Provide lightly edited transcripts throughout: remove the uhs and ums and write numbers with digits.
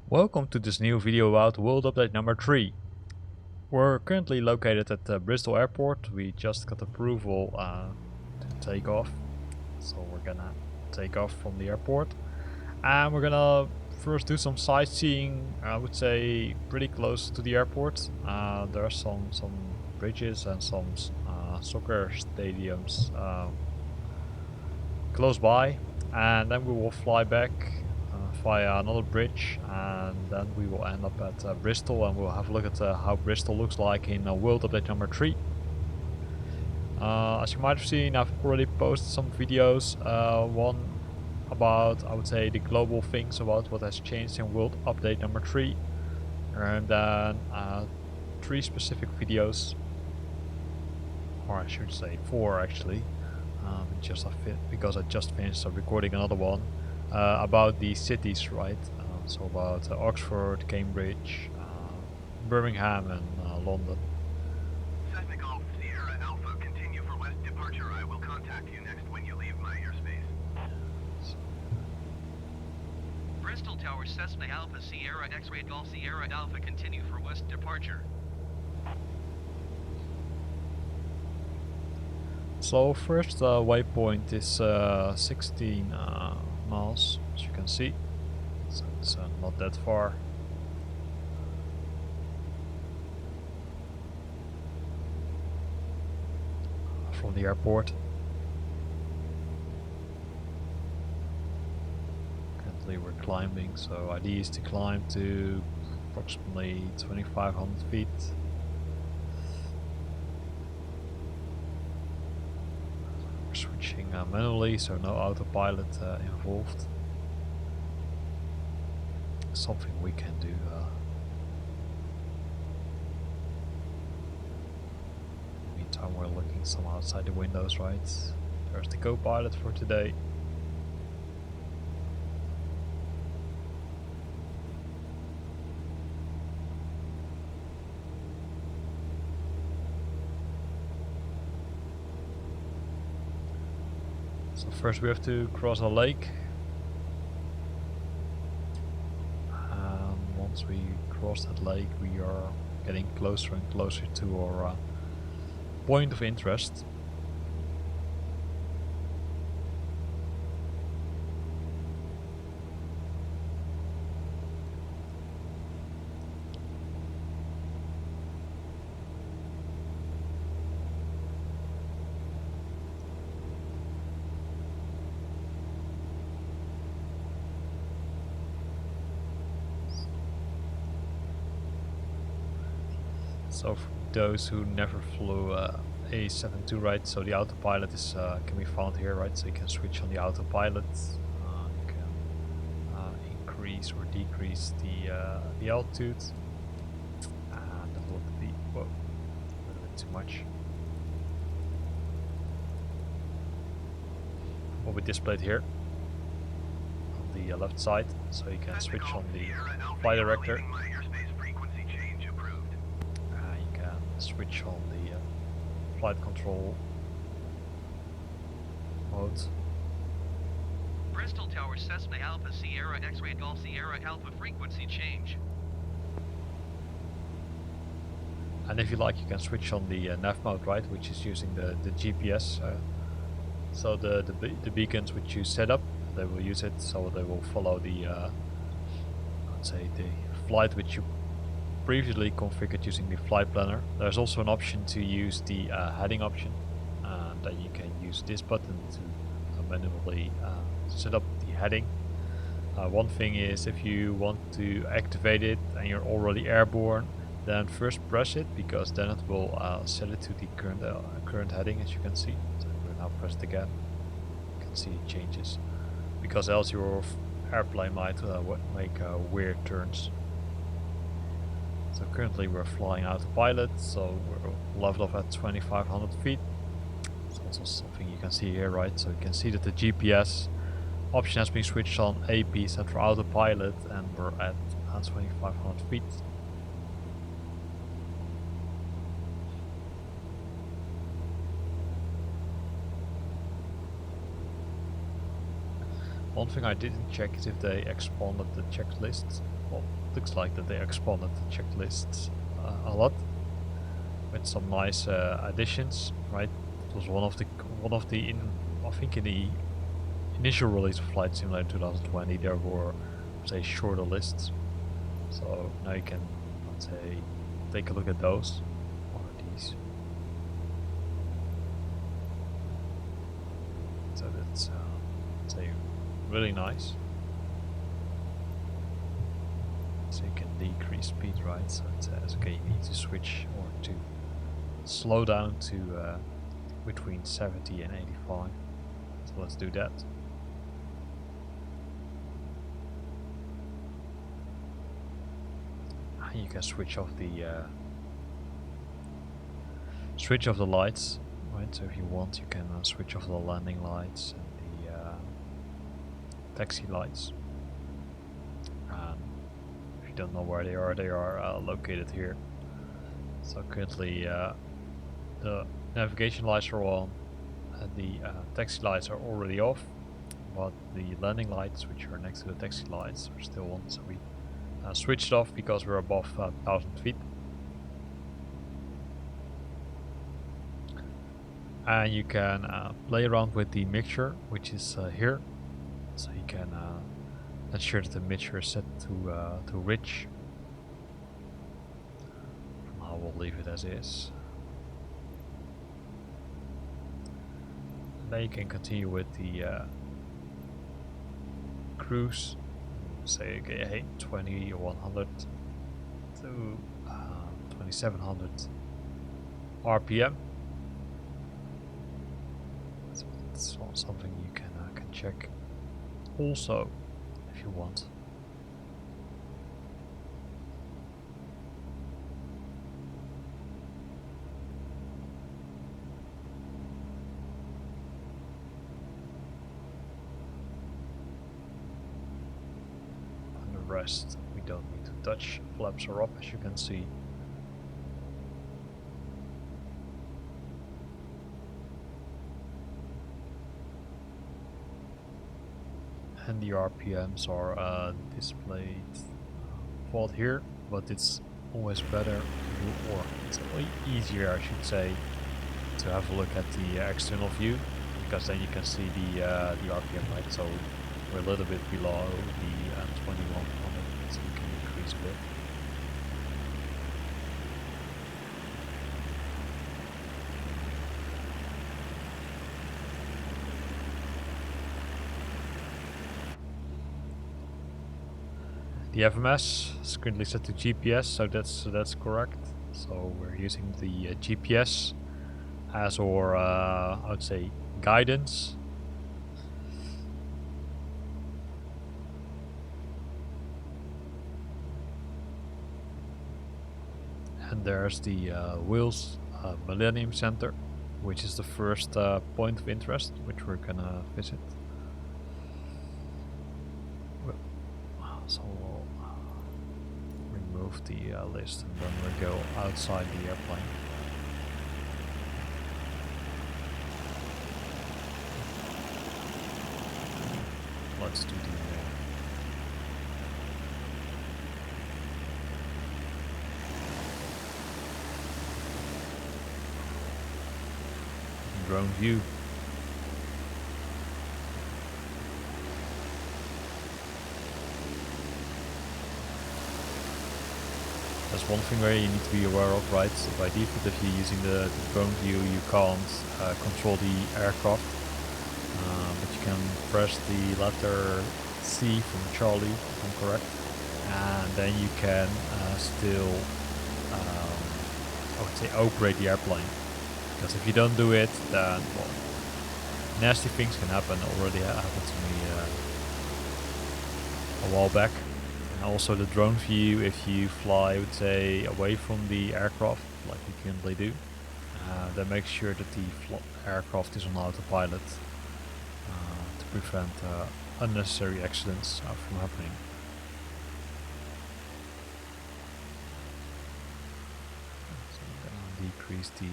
Welcome to this new video about World Update number 3. We're currently located at the Bristol airport. We just got approval to take off. So we're gonna take off from the airport. And we're gonna first do some sightseeing, I would say pretty close to the airport. There are some bridges and some soccer stadiums close by. And then we will fly back via another bridge, and then we will end up at Bristol, and we'll have a look at how Bristol looks like in World Update number 3. As you might have seen, I've already posted some videos, one about, I would say, the global things about what has changed in World Update number 3, and then 3 specific videos, or I should say 4 actually, because I just finished recording another one about the cities, right? So about Oxford, Cambridge, Birmingham and London. Technical Sierra Alpha, continue for west departure. I will contact you next when you leave my airspace. Bristol Tower, Cessna Alpha, Sierra X-Ray Golf Sierra Alpha, continue for west departure. So first waypoint is 16 miles, as you can see, so it's not that far. From the airport. Currently we're climbing, so idea is to climb to approximately 2,500 feet. Switching manually, so no autopilot involved. Something we can do. Meantime, we're looking some outside the windows, right? There's the co-pilot for today. So first we have to cross a lake, and once we cross that lake we are getting closer and closer to our point of interest. So for those who never flew A72, right, so the autopilot is can be found here, right, so you can switch on the autopilot, you can increase or decrease the altitude, and that will be, whoa, a little bit too much. Will be displayed here on the left side, so you can switch on the flight director. Switch on the flight control mode. Bristol Tower, Cessna Alpha, Sierra X-Ray Golf Sierra Alpha, frequency change. And if you like, you can switch on the nav mode, right, which is using the GPS. So the beacons which you set up, they will use it, so they will follow the let's say the flight which you previously configured using the flight planner. There's also an option to use the heading option, and then you can use this button to manually set up the heading. One thing is, if you want to activate it and you're already airborne, then first press it, because then it will set it to the current heading, as you can see. So we're now pressed again. You can see it changes, because else your airplane might make weird turns. So currently we're flying autopilot, so we're leveled off at 2,500 feet. It's also something you can see here, right? So you can see that the GPS option has been switched on AP, set for autopilot, and we're at 2,500 feet. One thing I didn't check is if they expanded the checklist. well, looks like that they expanded the checklists a lot with some nice additions, right? It was one of the I think in the initial release of Flight Simulator 2020 there were, say, shorter lists. So now you can, let's say, take a look at those. What are these? So that's, say, really nice. So you can decrease speed, right? So it says, okay, you need to switch or to slow down to between 70 and 85. So let's do that. And you can switch off the lights, right? So if you want, you can switch off the landing lights and the taxi lights. If you don't know where they are located here. So currently the navigation lights are on and the taxi lights are already off, but the landing lights, which are next to the taxi lights, are still on. So we switched off because we're above 1,000 feet. And you can play around with the mixture, which is here. So you can ensure that the mixture is set to rich. For now, we'll leave it as is. And then you can continue with the cruise. Say, okay, hey, 2100 to 2700 RPM. That's something you can check also if you want. And the rest we don't need to touch. Flaps are up, as you can see. And the RPMs are displayed fault here, but it's always better, or it's easier, I should say, to have a look at the external view, because then you can see the RPM, right? So we're a little bit below the 2100, so you can increase a bit. The FMS is currently set to GPS, so that's correct. So we're using the GPS as our, I would say, guidance. And there's the Wales Millennium Center, which is the first point of interest, which we're gonna visit. So we'll remove the list and then we'll go outside the airplane. Let's do the drone view. That's one thing where you need to be aware of, right? So by default, if you're using the drone view, you can't control the aircraft, but you can press the letter C from Charlie, if I'm correct, and then you can still, I would say, operate the airplane. Because if you don't do it, then, well, nasty things can happen. Already happened to me a while back. And also the drone view, if you fly, I would say, away from the aircraft, like you currently do, then make sure that the aircraft is on autopilot to prevent unnecessary accidents from happening. So I'm going to decrease the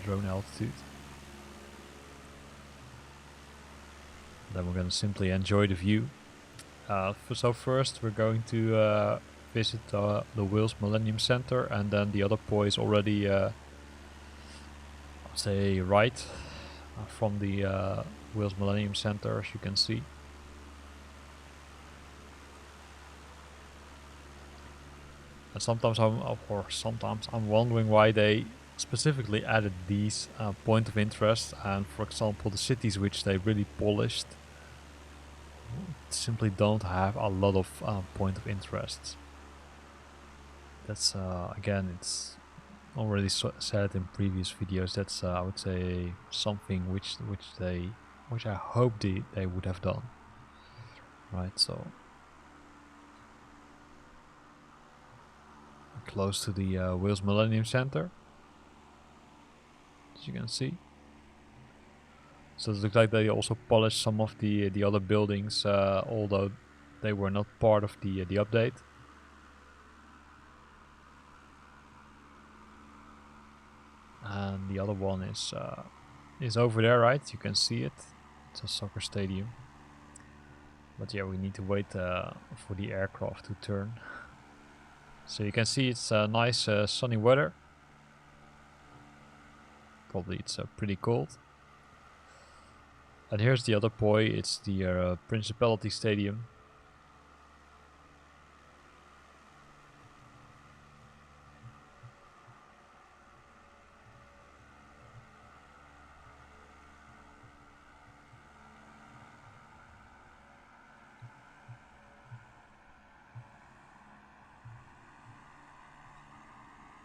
drone altitude. Then we're going to simply enjoy the view. So first we're going to visit the Wales Millennium Center, and then the other point is already, I would say, right from the Wales Millennium Center, as you can see. And sometimes I'm wondering why they specifically added these point of interest, and for example the cities which they really polished simply don't have a lot of point of interests. That's again, it's already said in previous videos. That's I would say something which I hope they would have done. Right, so close to the Wales Millennium Center, as you can see. So it looks like they also polished some of the other buildings, although they were not part of the update. And the other one is over there, right? You can see it. It's a soccer stadium. But yeah, we need to wait for the aircraft to turn. So you can see it's nice sunny weather. Probably it's pretty cold. And here's the other point. It's the Principality Stadium.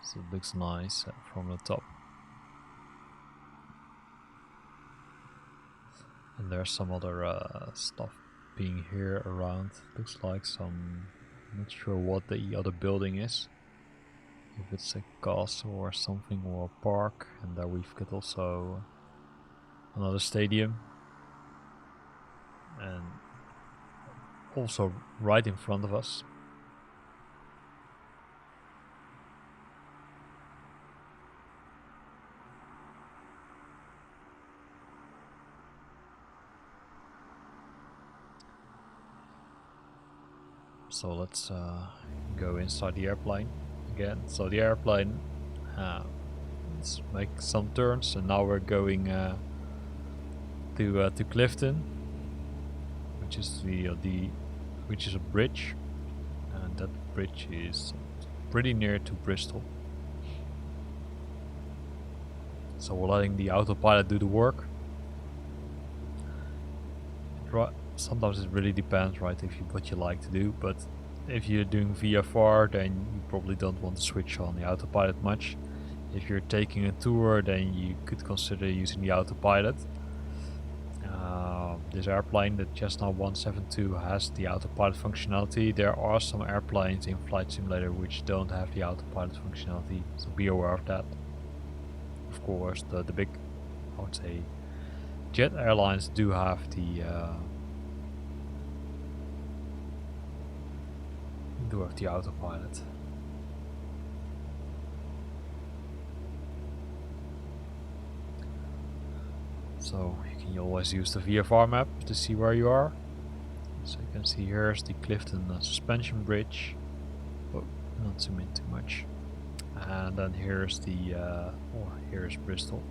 So it looks nice from the top. And there's some other stuff being here around. Looks like some, I'm not sure what the other building is. If it's a castle or something, or a park. And there we've got also another stadium. And also right in front of us. So let's go inside the airplane again. So the airplane, let's make some turns, and now we're going to Clifton, which is which is a bridge, and that bridge is pretty near to Bristol. So we're letting the autopilot do the work. Sometimes it really depends, right, what you like to do, but if you're doing VFR, then you probably don't want to switch on the autopilot much. If you're taking a tour, then you could consider using the autopilot. This airplane, the Cessna 172, has the autopilot functionality. There are some airplanes in Flight Simulator which don't have the autopilot functionality, so be aware of that. Of course, the big, I would say, jet airlines do have the autopilot. So you can always use the VFR map to see where you are. So you can see here's the Clifton suspension bridge. Oh, not zoom in too much. And then here's here's Bristol.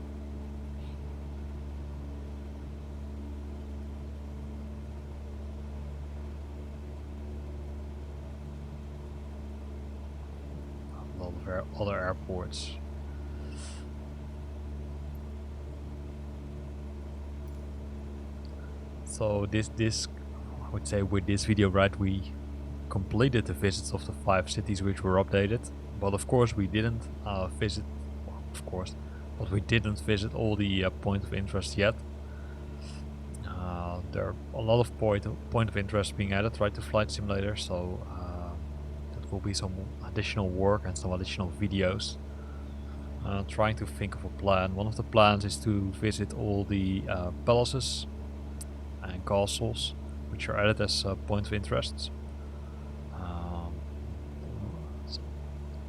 Other airports. So this I would say with this video, right, we completed the visits of the 5 cities which were updated, but of course we didn't visit all the point of interest yet. There are a lot of point of interest being added, right, to Flight Simulator, so will be some additional work and some additional videos. Trying to think of a plan. One of the plans is to visit all the palaces and castles which are added as point of interest.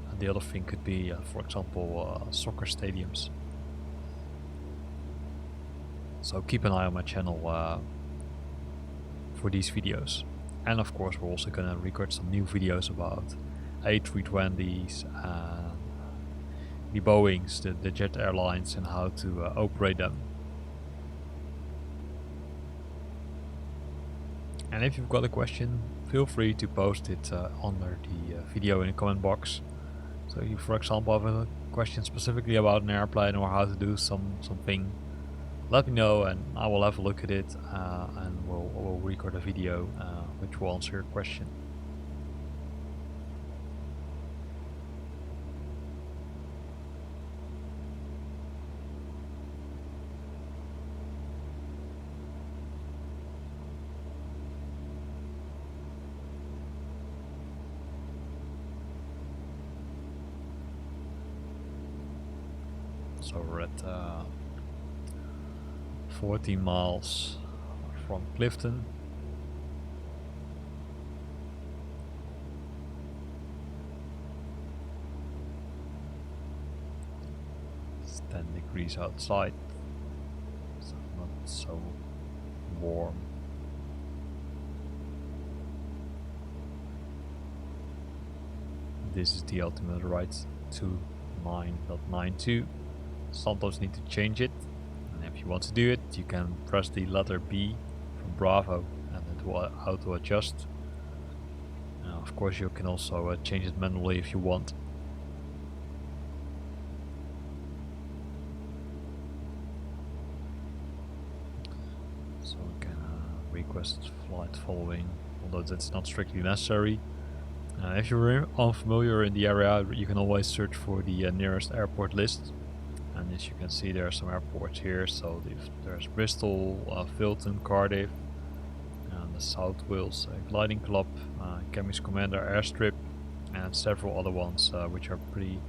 And the other thing could be, for example, soccer stadiums. So keep an eye on my channel for these videos. And of course we're also gonna record some new videos about A320s and the Boeings, the jet airlines, and how to operate them. And if you've got a question, feel free to post it under the video in the comment box. So if you, for example, have a question specifically about an airplane or how to do something, let me know and I will have a look at it and we'll record a video which will answer your question. So we're at 14 miles from Clifton. It's 10 degrees outside, so not so warm. This is the altimeter right to 9.92. Sometimes need to change it, and if you want to do it, you can press the letter B from Bravo and it will auto adjust. Of course you can also change it manually if you want. So we can request flight following, although that's not strictly necessary. If you're unfamiliar in the area, you can always search for the nearest airport list. And as you can see, there are some airports here. So there's Bristol, Filton, Cardiff, and the South Wales Gliding Club, Chemist Commander Airstrip, and several other ones which are pretty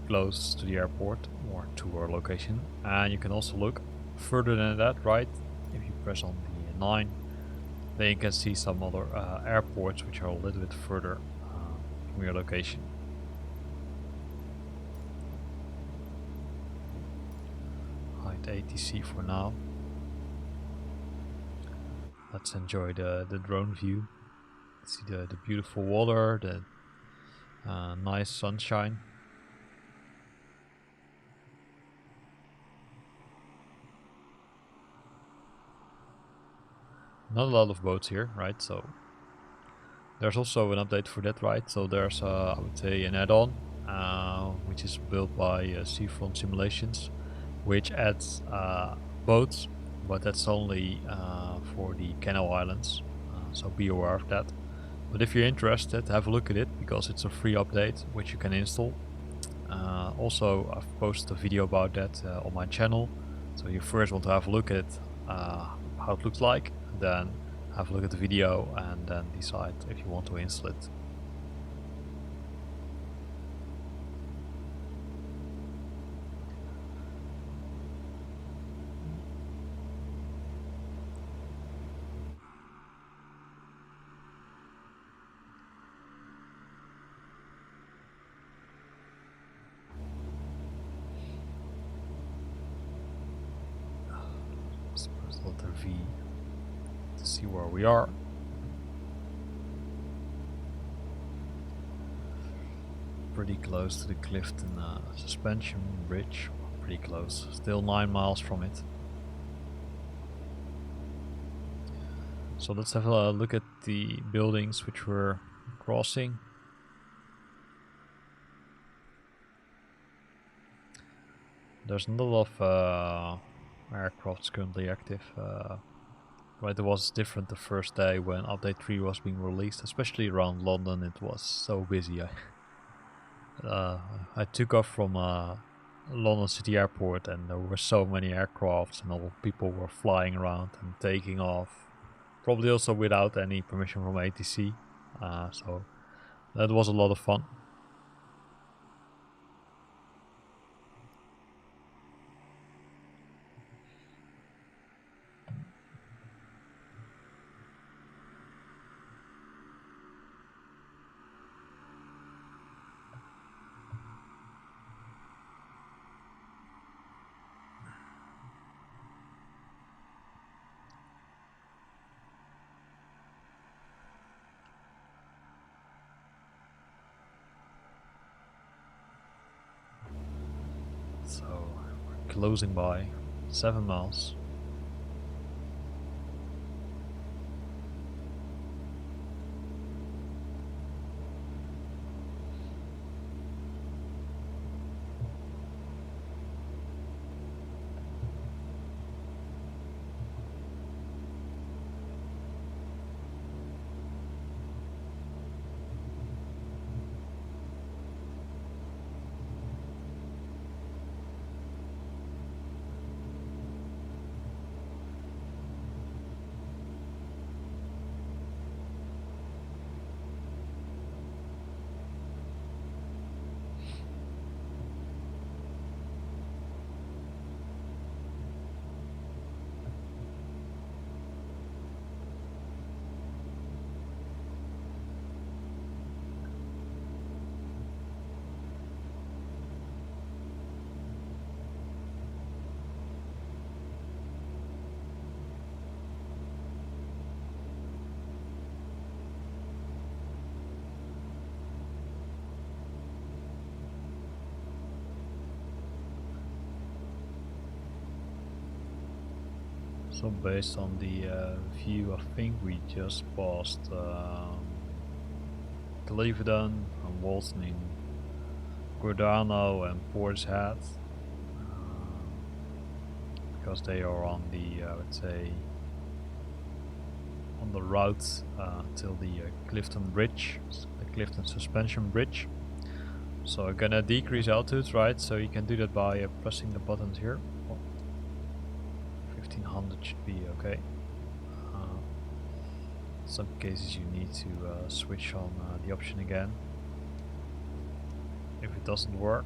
close to the airport or to our location. And you can also look further than that, right? If you press on the 9, then you can see some other airports which are a little bit further from your location. Hide ATC for now. Let's enjoy the drone view. See the beautiful water, the nice sunshine. Not a lot of boats here, right? So there's also an update for that, right? So there's I would say an add-on which is built by Seafront Simulations, which adds boats, but that's only for the Canal Islands, so be aware of that. But if you're interested, have a look at it because it's a free update which you can install. Also, I've posted a video about that on my channel, so you first want to have a look at how it looks like, then have a look at the video and then decide if you want to install it. Let's press letter V to see where we are. Pretty close to the Clifton suspension bridge, pretty close, still 9 miles from it. So let's have a look at the buildings which we're crossing. There's not a lot of aircrafts currently active. Right, it was different the first day when update 3 was being released, especially around London. It was so busy. I took off from London City Airport and there were so many aircrafts and all people were flying around and taking off, probably also without any permission from ATC, so that was a lot of fun. closing by 7 miles. So based on the view, I think we just passed Clifton and Walton, Gordano and Portishead, because they are on the, I would say, on the route till the Clifton Bridge, the Clifton Suspension Bridge. So I'm gonna decrease altitude, right? So you can do that by pressing the buttons here. 1500 should be okay. Some cases you need to switch on the option again. If it doesn't work,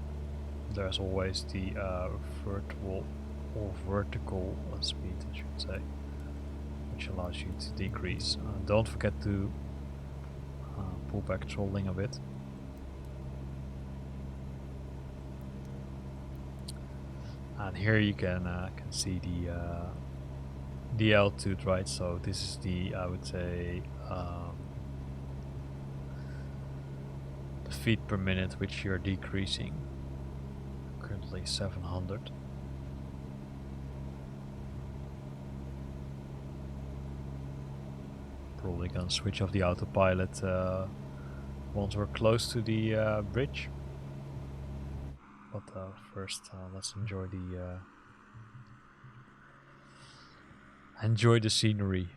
there's always the vertical speed, I should say, which allows you to decrease. Don't forget to pull back throttling a bit. And here you can see the altitude, right? So this is the, I would say, the feet per minute which you're decreasing. Currently 700. Probably gonna switch off the autopilot once we're close to the bridge. But first, let's enjoy the scenery.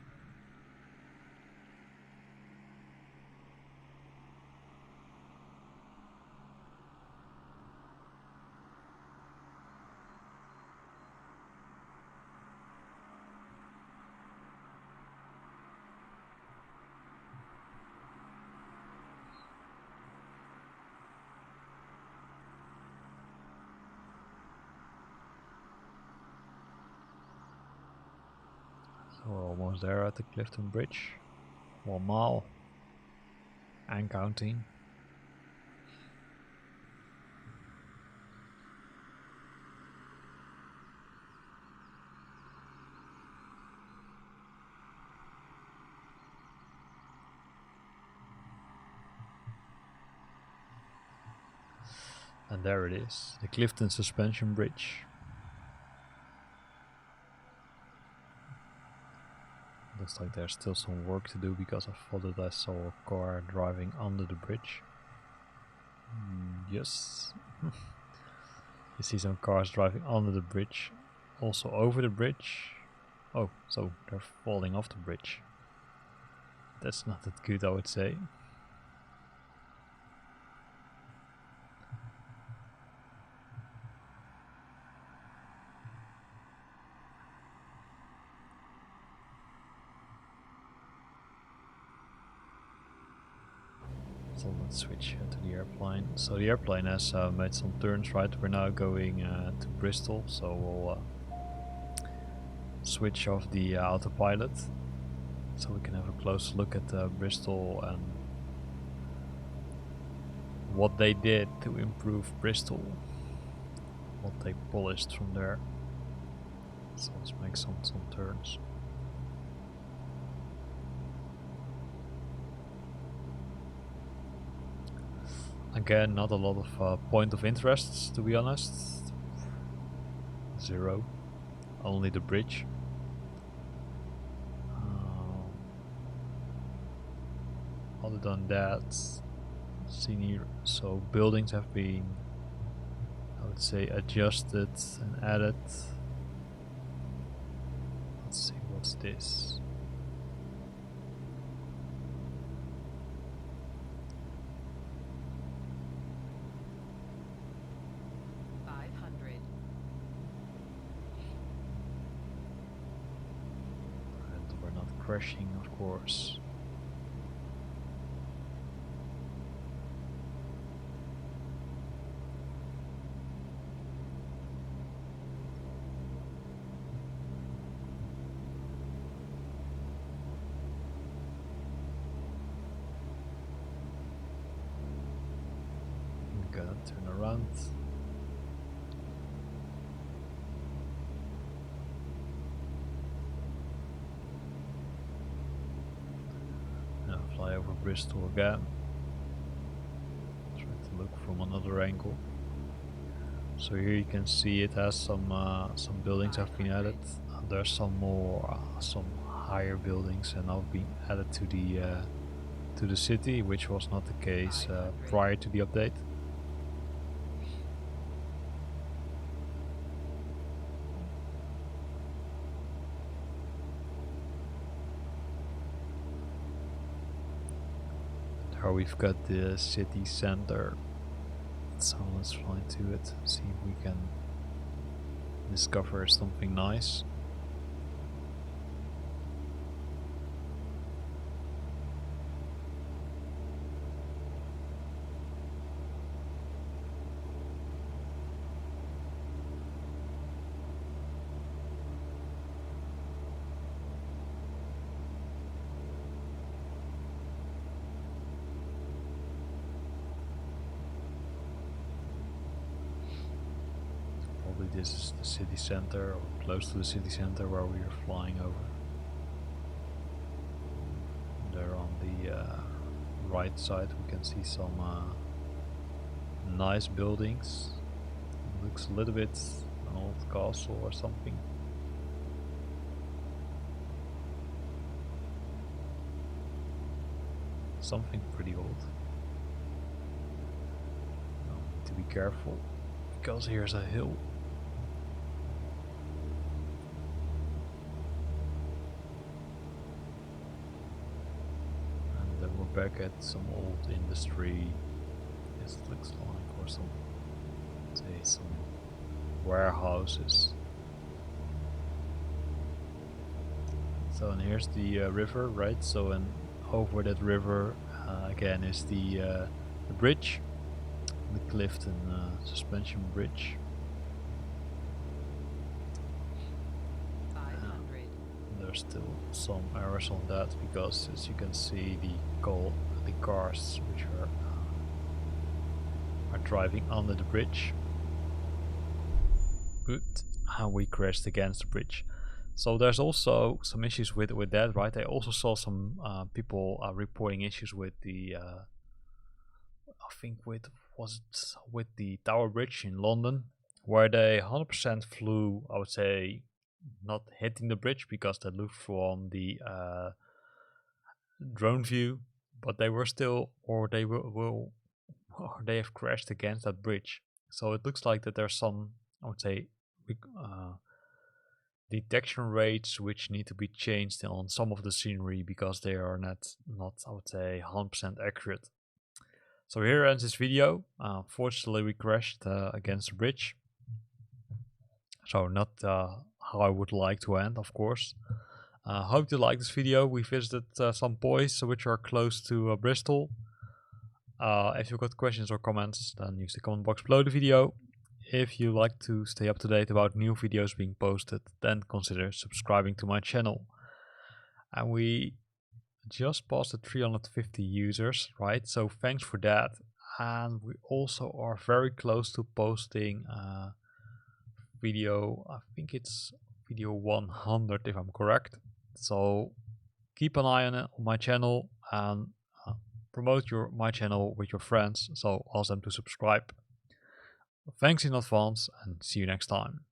So we're almost there at the Clifton Bridge. 1 mile and counting. And there it is, the Clifton Suspension Bridge. Looks like there's still some work to do because I thought that I saw a car driving under the bridge. Yes. You see some cars driving under the bridge, also over the bridge. Oh, so they're falling off the bridge. That's not that good, I would say. So let's switch to the airplane. So the airplane has made some turns, right? We're now going to Bristol, so we'll switch off the autopilot so we can have a close look at Bristol and what they did to improve Bristol, what they polished from there. So let's make some turns. Again, not a lot of point of interest, to be honest. 0, only the bridge. Other than that, senior, so buildings have been, I would say, adjusted and added. Let's see, what's this? And we're not crashing, of course. Gotta turn around. Now fly over Bristol again. Try to look from another angle. So here you can see it has some buildings have been added. There's some more, some higher buildings, and have been added to the city, which was not the case prior to the update. Here we've got the city center. So let's fly to it, see if we can discover something nice. This is the city center, or close to the city center, where we are flying over. There on the right side we can see some nice buildings. It looks a little bit an old castle or something. Something pretty old. Now, need to be careful, because here's a hill. Back at some old industry. This looks like, or some, say, some warehouses. So, and here's the river, right? So, and over that river again is the bridge, the Clifton suspension bridge. There's still some errors on that, because as you can see, the cars which are driving under the bridge, but we crashed against the bridge. So there's also some issues with that, right? I also saw some people reporting issues with the I think with the Tower Bridge in London, where they 100% flew, I would say, not hitting the bridge, because they looked from the drone view, but they were still, or they will or they have crashed against that bridge. So it looks like that there's some, I would say, detection rates which need to be changed on some of the scenery, because they are not I would say 100% accurate. So here ends this video. Fortunately we crashed against the bridge, so not how I would like to end, of course. Hope you like this video. We visited some points which are close to Bristol. If you've got questions or comments, then use the comment box below the video. If you like to stay up to date about new videos being posted, then consider subscribing to my channel. And we just passed the 350 users, right? So thanks for that. And we also are very close to posting video, I think it's video 100 if I'm correct. So keep an eye on it on my channel, and promote my channel with your friends, so ask them to subscribe. Thanks in advance, and see you next time.